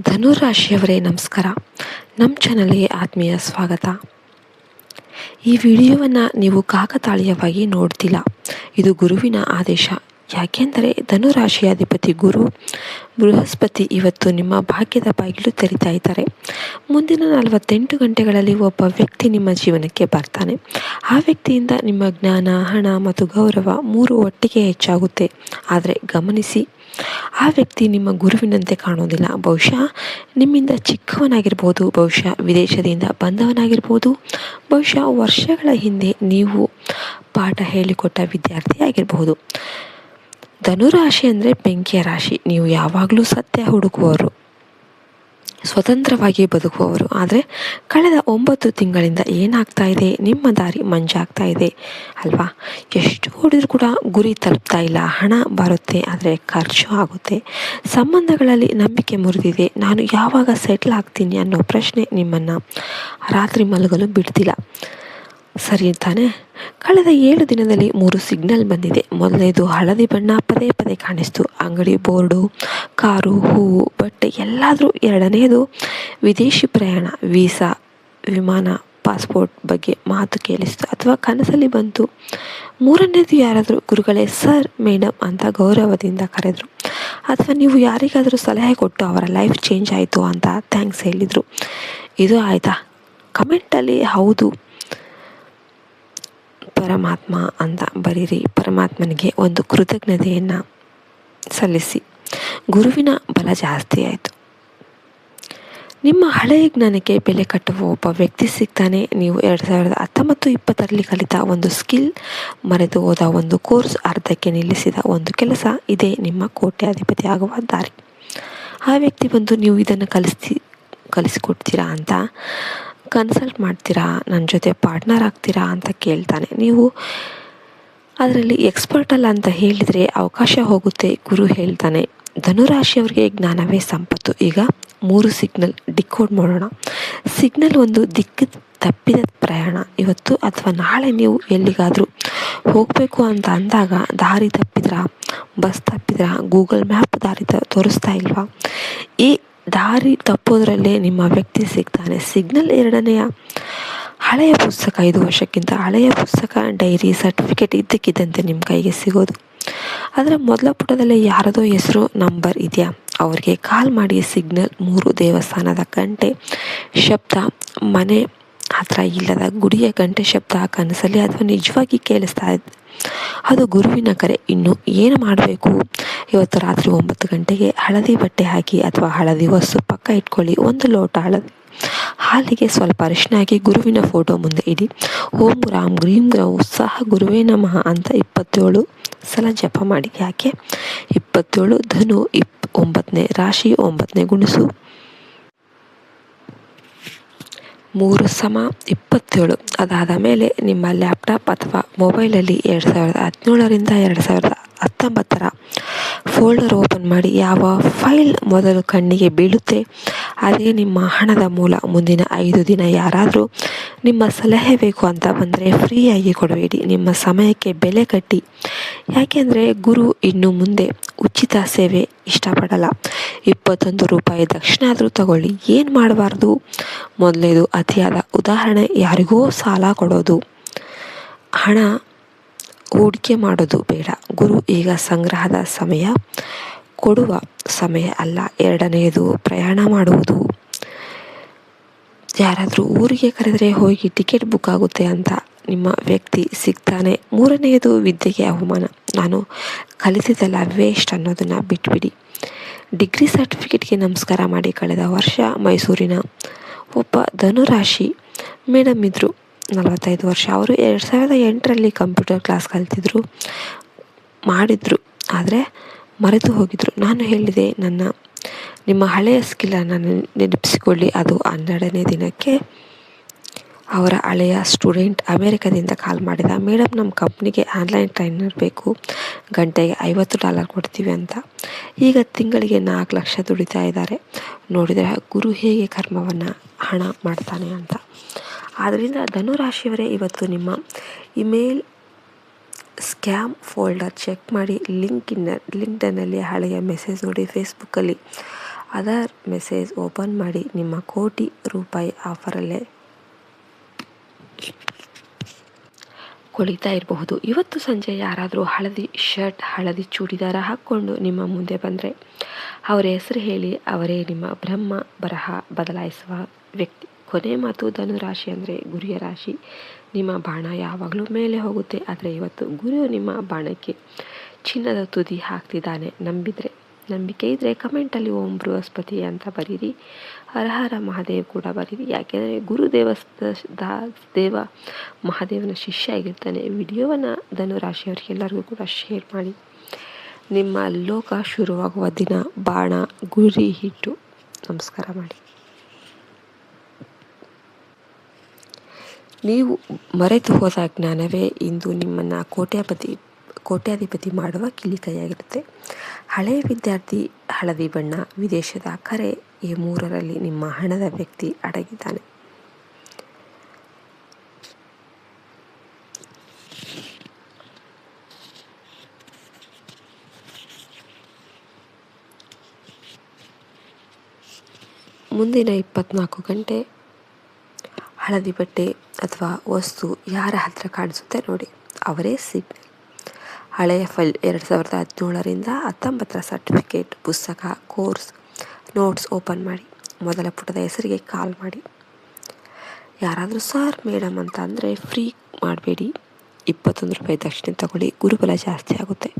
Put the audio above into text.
ಧನುರಾಶಿಯವರೇ ನಮಸ್ಕಾರ. ನಮ್ಮ ಚಾನಲ್ಗೆ ಆತ್ಮೀಯ ಸ್ವಾಗತ. ಈ ವಿಡಿಯೋವನ್ನು ನೀವು ಕಾಕತಾಳೀಯವಾಗಿ ನೋಡ್ತಿಲ್ಲ. ಇದು ಗುರುವಿನ ಆದೇಶ. ಯಾಕೆಂದರೆ ಧನುರಾಶಿಯ ಅಧಿಪತಿ ಗುರು ಬೃಹಸ್ಪತಿ ಇವತ್ತು ನಿಮ್ಮ ಭಾಗ್ಯದ ಬಾಗಿಲು ತೆರಿತಾ ಇದ್ದಾರೆ. ಮುಂದಿನ 48 ಗಂಟೆಗಳಲ್ಲಿ ಒಬ್ಬ ವ್ಯಕ್ತಿ ನಿಮ್ಮ ಜೀವನಕ್ಕೆ ಬರ್ತಾನೆ. ಆ ವ್ಯಕ್ತಿಯಿಂದ ನಿಮ್ಮ ಜ್ಞಾನ, ಹಣ ಮತ್ತು ಗೌರವ ಮೂರು ಒಟ್ಟಿಗೆ ಹೆಚ್ಚಾಗುತ್ತೆ. ಆದರೆ ಗಮನಿಸಿ, ಆ ವ್ಯಕ್ತಿ ನಿಮ್ಮ ಗುರುವಿನಂತೆ ಕಾಣೋದಿಲ್ಲ. ಬಹುಶಃ ನಿಮ್ಮಿಂದ ಚಿಕ್ಕವನಾಗಿರ್ಬೋದು, ಬಹುಶಃ ವಿದೇಶದಿಂದ ಬಂದವನಾಗಿರ್ಬೋದು, ಬಹುಶಃ ವರ್ಷಗಳ ಹಿಂದೆ ನೀವು ಪಾಠ ಹೇಳಿಕೊಟ್ಟ ವಿದ್ಯಾರ್ಥಿ ಆಗಿರಬಹುದು. ಧನುರಾಶಿ ಅಂದರೆ ಬೆಂಕಿಯ ರಾಶಿ. ನೀವು ಯಾವಾಗಲೂ ಸತ್ಯ ಹುಡುಕುವವರು, ಸ್ವತಂತ್ರವಾಗಿ ಬದುಕುವವರು. ಆದರೆ ಕಳೆದ 9 ತಿಂಗಳಿಂದ ಏನಾಗ್ತಾ ಇದೆ, ನಿಮ್ಮ ದಾರಿ ಮಂಜಾಗ್ತಾ ಇದೆ ಅಲ್ವಾ? ಎಷ್ಟು ಓಡಿದ್ರೂ ಕೂಡ ಗುರಿ ತಲುಪ್ತಾ ಇಲ್ಲ. ಹಣ ಬರುತ್ತೆ, ಆದರೆ ಖರ್ಚು ಆಗುತ್ತೆ. ಸಂಬಂಧಗಳಲ್ಲಿ ನಂಬಿಕೆ ಮುರಿದಿದೆ. ನಾನು ಯಾವಾಗ ಸೆಟ್ಲ್ ಆಗ್ತೀನಿ ಅನ್ನೋ ಪ್ರಶ್ನೆ ನಿಮ್ಮನ್ನು ರಾತ್ರಿ ಮಲಗಲು ಬಿಡ್ತಿಲ್ಲ. ಸರಿ ತಾನೆ? ಕಳೆದ 7 ದಿನದಲ್ಲಿ 3 ಸಿಗ್ನಲ್ ಬಂದಿದೆ. ಮೊದಲನೇದು ಹಳದಿ ಬಣ್ಣ ಪದೇ ಪದೇ ಕಾಣಿಸ್ತು, ಅಂಗಡಿ ಬೋರ್ಡು, ಕಾರು, ಹೂವು, ಬಟ್ಟೆ ಎಲ್ಲಾದರೂ. ಎರಡನೆಯದು ವಿದೇಶಿ ಪ್ರಯಾಣ, ವೀಸಾ, ವಿಮಾನ, ಪಾಸ್ಪೋರ್ಟ್ ಬಗ್ಗೆ ಮಾತು ಕೇಳಿಸ್ತು ಅಥವಾ ಕನಸಲ್ಲಿ ಬಂತು. ಮೂರನೇದು ಯಾರಾದರೂ ಗುರುಗಳೇ, ಸರ್, ಮೇಡಮ್ ಅಂತ ಗೌರವದಿಂದ ಕರೆದರು. ಅಥವಾ ನೀವು ಯಾರಿಗಾದರೂ ಸಲಹೆ ಕೊಟ್ಟು ಅವರ ಲೈಫ್ ಚೇಂಜ್ ಆಯಿತು ಅಂತ ಥ್ಯಾಂಕ್ಸ್ ಹೇಳಿದರು. ಇದು ಆಯಿತಾ? ಕಮೆಂಟಲ್ಲಿ ಹೌದು ಪರಮಾತ್ಮ ಅಂತ ಬರೀರಿ. ಪರಮಾತ್ಮನಿಗೆ ಒಂದು ಕೃತಜ್ಞತೆಯನ್ನು ಸಲ್ಲಿಸಿ. ಗುರುವಿನ ಬಲ ಜಾಸ್ತಿ ಆಯಿತು. ನಿಮ್ಮ ಹಳೆಯ ಜ್ಞಾನಕ್ಕೆ ಬೆಲೆ ಕಟ್ಟುವ ಒಬ್ಬ ವ್ಯಕ್ತಿ ಸಿಗ್ತಾನೆ. ನೀವು 2019-20 ಕಲಿತ ಒಂದು ಸ್ಕಿಲ್, ಮರೆತು ಹೋದ ಒಂದು ಕೋರ್ಸ್, ಅರ್ಧಕ್ಕೆ ನಿಲ್ಲಿಸಿದ ಒಂದು ಕೆಲಸ, ಇದೇ ನಿಮ್ಮ ಕೋಟ್ಯಾಧಿಪತಿ ಆಗುವ ದಾರಿ. ಆ ವ್ಯಕ್ತಿ ಬಂದು ನೀವು ಇದನ್ನು ಕಲಿಸಿಕೊಡ್ತೀರಾ ಅಂತ ಕನ್ಸಲ್ಟ್ ಮಾಡ್ತೀರಾ, ನನ್ನ ಜೊತೆ ಪಾರ್ಟ್ನರ್ ಆಗ್ತೀರಾ ಅಂತ ಕೇಳ್ತಾನೆ. ನೀವು ಅದರಲ್ಲಿ ಎಕ್ಸ್ಪರ್ಟ್ ಅಲ್ಲ ಅಂತ ಹೇಳಿದರೆ ಅವಕಾಶ ಹೋಗುತ್ತೆ. ಗುರು ಹೇಳ್ತಾನೆ, ಧನುರಾಶಿಯವರಿಗೆ ಜ್ಞಾನವೇ ಸಂಪತ್ತು. ಈಗ 3 ಸಿಗ್ನಲ್ ಡಿಕೋಡ್ ಮಾಡೋಣ. ಸಿಗ್ನಲ್ 1, ದಿಕ್ಕು ತಪ್ಪಿದ ಪ್ರಯಾಣ. ಇವತ್ತು ಅಥವಾ ನಾಳೆ ನೀವು ಎಲ್ಲಿಗಾದರೂ ಹೋಗಬೇಕು ಅಂತ ಅಂದಾಗ ದಾರಿ ತಪ್ಪಿದ್ರಾ, ಬಸ್ ತಪ್ಪಿದ್ರಾ, ಗೂಗಲ್ ಮ್ಯಾಪ್ ದಾರಿ ತೋರಿಸ್ತಾ ಇಲ್ವಾ? ಈ ದಾರಿ ತಪ್ಪೋದ್ರಲ್ಲೇ ನಿಮ್ಮ ವ್ಯಕ್ತಿ ಸಿಗ್ತಾನೆ. ಸಿಗ್ನಲ್ 2ನೇಯ ಹಳೆಯ ಪುಸ್ತಕ, 5 ವರ್ಷಕ್ಕಿಂತ ಹಳೆಯ ಪುಸ್ತಕ, ಡೈರಿ, ಸರ್ಟಿಫಿಕೇಟ್ ಇದ್ದಕ್ಕಿದ್ದಂತೆ ನಿಮ್ಮ ಕೈಗೆ ಸಿಗೋದು. ಅದರ ಮೊದಲ ಪುಟದಲ್ಲೇ ಯಾರದೋ ಹೆಸರು, ನಂಬರ್ ಇದೆಯಾ, ಅವ್ರಿಗೆ ಕಾಲ್ ಮಾಡಿ. ಸಿಗ್ನಲ್ 3, ದೇವಸ್ಥಾನದ ಗಂಟೆ ಶಬ್ದ, ಮನೆ ಹತ್ರ ಇಲ್ಲದ ಗುಡಿಯ ಗಂಟೆ ಶಬ್ದ, ಕನಸಲ್ಲಿ ಅಥವಾ ನಿಜವಾಗಿ ಕೇಳಿಸ್ತಾ ಇದೆ. ಅದು ಗುರುವಿನ ಕರೆ. ಇನ್ನು ಏನು ಮಾಡಬೇಕು? ಇವತ್ತು ರಾತ್ರಿ 9 ಗಂಟೆಗೆ ಹಳದಿ ಬಟ್ಟೆ ಹಾಕಿ ಅಥವಾ ಹಳದಿ ವಸ್ತು ಪಕ್ಕ ಇಟ್ಕೊಳ್ಳಿ. 1 ಲೋಟ ಹಳದಿ ಹಾಲಿಗೆ ಸ್ವಲ್ಪ ಅರಿಶಿನ ಹಾಕಿ ಗುರುವಿನ ಫೋಟೋ ಮುಂದೆ ಇಡಿ. ಓಂ ಗ್ರಾಂ ಗ್ರೀಂ ಗ್ರೌ ಉತ್ಸಾಹ ಗುರುವೇ ನಮಃ ಅಂತ 27 ಸಲ ಜಪ ಮಾಡಿ. ಯಾಕೆ 27? ಧನು 9ನೇ ರಾಶಿ, 9ನೇ ಗುಣಿಸು 3 = 27. ಅದಾದ ಮೇಲೆ ನಿಮ್ಮ ಲ್ಯಾಪ್ಟಾಪ್ ಅಥವಾ ಮೊಬೈಲಲ್ಲಿ 2017ರಿಂದ 2019 ಫೋಲ್ಡರ್ ಓಪನ್ ಮಾಡಿ. ಯಾವ ಫೈಲ್ ಮೊದಲು ಕಣ್ಣಿಗೆ ಬೀಳುತ್ತೆ ಅದೇ ನಿಮ್ಮ ಹಣದ ಮೂಲ. ಮುಂದಿನ 5 ದಿನ ಯಾರಾದರೂ ನಿಮ್ಮ ಸಲಹೆ ಬೇಕು ಅಂತ ಬಂದರೆ ಫ್ರೀಯಾಗಿ ಕೊಡಬೇಡಿ. ನಿಮ್ಮ ಸಮಯಕ್ಕೆ ಬೆಲೆ ಕಟ್ಟಿ. ಯಾಕೆಂದರೆ ಗುರು ಇನ್ನು ಮುಂದೆ ಉಚಿತ ಸೇವೆ ಇಷ್ಟಪಡಲ್ಲ. 21 ರೂಪಾಯಿ ದಕ್ಷಿಣ ಆದರೂ ತಗೊಳ್ಳಿ. ಏನು ಮಾಡಬಾರ್ದು? ಮೊದಲನೇದು ಅತಿಯಾದ ಉದಾಹರಣೆ, ಯಾರಿಗೋ ಸಾಲ ಕೊಡೋದು, ಹಣ ಹೂಡಿಕೆ ಮಾಡೋದು ಬೇಡ. ಗುರು ಈಗ ಸಂಗ್ರಹದ ಸಮಯ, ಕೊಡುವ ಸಮಯ ಅಲ್ಲ. 2ನೇದು ಪ್ರಯಾಣ ಮಾಡುವುದು. ಯಾರಾದರೂ ಊರಿಗೆ ಕರೆದರೆ ಹೋಗಿ ಟಿಕೆಟ್ ಬುಕ್ ಆಗುತ್ತೆ ಅಂತ ನಿಮ್ಮ ವ್ಯಕ್ತಿ ಸಿಗ್ತಾನೆ. 3ನೇದು ವಿದ್ಯೆಗೆ ಅವಮಾನ, ನಾನು ಕಲಿತಿದ್ದೆಲ್ಲ ವೇಸ್ಟ್ ಅನ್ನೋದನ್ನು ಬಿಟ್ಬಿಡಿ. ಡಿಗ್ರಿ ಸರ್ಟಿಫಿಕೇಟ್ಗೆ ನಮಸ್ಕಾರ ಮಾಡಿ. ಕಳೆದ ವರ್ಷ ಮೈಸೂರಿನ ಒಬ್ಬ ಧನುರಾಶಿ ಮೇಡಮ್ ಇದ್ದರು, 45 ವರ್ಷ. ಅವರು 2008ರಲ್ಲಿ ಕಂಪ್ಯೂಟರ್ ಕ್ಲಾಸ್ ಕಲ್ತಿದ್ರು, ಮಾಡಿದ್ರು, ಆದರೆ ಮರೆತು ಹೋಗಿದ್ರು. ನಾನು ಹೇಳಿದೆ, ನಿಮ್ಮ ಹಳೆಯ ಸ್ಕಿಲ್ಲನ್ನು ನೆನಪಿಸಿಕೊಳ್ಳಿ. ಅದು 12ನೇ ದಿನಕ್ಕೆ ಅವರ ಹಳೆಯ ಸ್ಟೂಡೆಂಟ್ ಅಮೇರಿಕಾದಿಂದ ಕಾಲ್ ಮಾಡಿದ. ಮೇಡಮ್, ನಮ್ಮ ಕಂಪ್ನಿಗೆ ಆನ್ಲೈನ್ ಟ್ರೈನರ್ ಬೇಕು, ಗಂಟೆಗೆ $50 ಕೊಡ್ತೀವಿ ಅಂತ. ಈಗ ತಿಂಗಳಿಗೆ 4 ಲಕ್ಷ ದುಡಿತಾ ಇದ್ದಾರೆ. ನೋಡಿದರೆ ಗುರು ಹೇಗೆ ಕರ್ಮವನ್ನು ಹಣ ಮಾಡ್ತಾನೆ ಅಂತ. ಆದ್ದರಿಂದ ಧನುರಾಶಿಯವರೇ, ಇವತ್ತು ನಿಮ್ಮ ಇಮೇಲ್ ಸ್ಕ್ಯಾಮ್ ಫೋಲ್ಡರ್ ಚೆಕ್ ಮಾಡಿ. ಲಿಂಕ್ಡ್ನಲ್ಲಿ ಹಳೆಯ ಮೆಸೇಜ್ ನೋಡಿ. ಫೇಸ್ಬುಕ್ಕಲ್ಲಿ ಅದರ್ ಮೆಸೇಜ್ ಓಪನ್ ಮಾಡಿ ನಿಮ್ಮ ಕೋಟಿ ರೂಪಾಯಿ ಆಫರಲ್ಲೇ ಕುಳಿತಾ ಇರಬಹುದು. ಇವತ್ತು ಸಂಜೆ ಯಾರಾದರೂ ಹಳದಿ ಶರ್ಟ್, ಹಳದಿ ಚೂಡಿದಾರ ಹಾಕ್ಕೊಂಡು ನಿಮ್ಮ ಮುಂದೆ ಬಂದರೆ ಅವರ ಹೆಸರು ಹೇಳಿ. ಅವರೇ ನಿಮ್ಮ ಬ್ರಹ್ಮ ಬರಹ ಬದಲಾಯಿಸುವ ವ್ಯಕ್ತಿ. ಕೊನೆ ಮಾತು, ಧನುರಾಶಿ ಅಂದರೆ ಗುರಿಯ ರಾಶಿ. ನಿಮ್ಮ ಬಾಣ ಯಾವಾಗಲೂ ಮೇಲೆ ಹೋಗುತ್ತೆ, ಆದರೆ ಇವತ್ತು ಗುರು ನಿಮ್ಮ ಬಾಣಕ್ಕೆ ಚಿನ್ನದ ತುದಿ ಹಾಕ್ತಿದ್ದಾನೆ. ನಂಬಿಕೆ ಇದ್ದರೆ ಕಮೆಂಟಲ್ಲಿ ಓಂ ಬೃಹಸ್ಪತಿ ಅಂತ ಬರೀರಿ, ಹರ ಹರ ಮಹಾದೇವ್ ಕೂಡ ಬರೀರಿ. ಯಾಕೆಂದರೆ ದೇವ ಮಹಾದೇವನ ಶಿಷ್ಯ ಆಗಿರ್ತಾನೆ. ವಿಡಿಯೋವನ್ನು ಧನುರಾಶಿಯವರಿಗೆಲ್ಲರಿಗೂ ಕೂಡ ಶೇರ್ ಮಾಡಿ. ನಿಮ್ಮ ಲೋಕ ಶುರುವಾಗುವ ದಿನ ಬಾಣ ಗುರಿ ಇಟ್ಟು ನಮಸ್ಕಾರ ಮಾಡಿ. ನೀವು ಮರೆತು ಹೋದ ಜ್ಞಾನವೇ ಇಂದು ನಿಮ್ಮನ್ನು ಕೋಟ್ಯಾಧಿಪತಿ ಮಾಡುವ ಕಿಲಿಕೈಯಾಗಿರುತ್ತೆ. ಹಳೆಯ ವಿದ್ಯಾರ್ಥಿ, ಹಳದಿ ಬಣ್ಣ, ವಿದೇಶದ ಕರೆ, ಈ ಮೂರರಲ್ಲಿ ನಿಮ್ಮ ಹಣದ ವ್ಯಕ್ತಿ ಅಡಗಿದ್ದಾನೆ. ಮುಂದಿನ 24 ಗಂಟೆ ಹಳದಿ ಬಟ್ಟೆ ಅಥವಾ ವಸ್ತು ಯಾರ ಹತ್ರ ಕಾಣಿಸುತ್ತೆ ನೋಡಿ, ಅವರೇ ಸಿಗ್ನಲ್. ಹಳೆಯ ಫೈಲ್ 2017ರಿಂದ 19 ಸರ್ಟಿಫಿಕೇಟ್, ಪುಸ್ತಕ, ಕೋರ್ಸ್, ನೋಟ್ಸ್ ಓಪನ್ ಮಾಡಿ. ಮೊದಲ ಪುಟದ ಹೆಸರಿಗೆ ಕಾಲ್ ಮಾಡಿ. ಯಾರಾದರೂ ಸರ್ ಮೇಡಮ್ ಅಂತ ಅಂದರೆ ಫ್ರೀ ಮಾಡಬೇಡಿ. 21 ರೂಪಾಯಿ ದಕ್ಷಿಣೆ ತಗೊಳ್ಳಿ, ಗುರುಬಲ ಜಾಸ್ತಿ ಆಗುತ್ತೆ.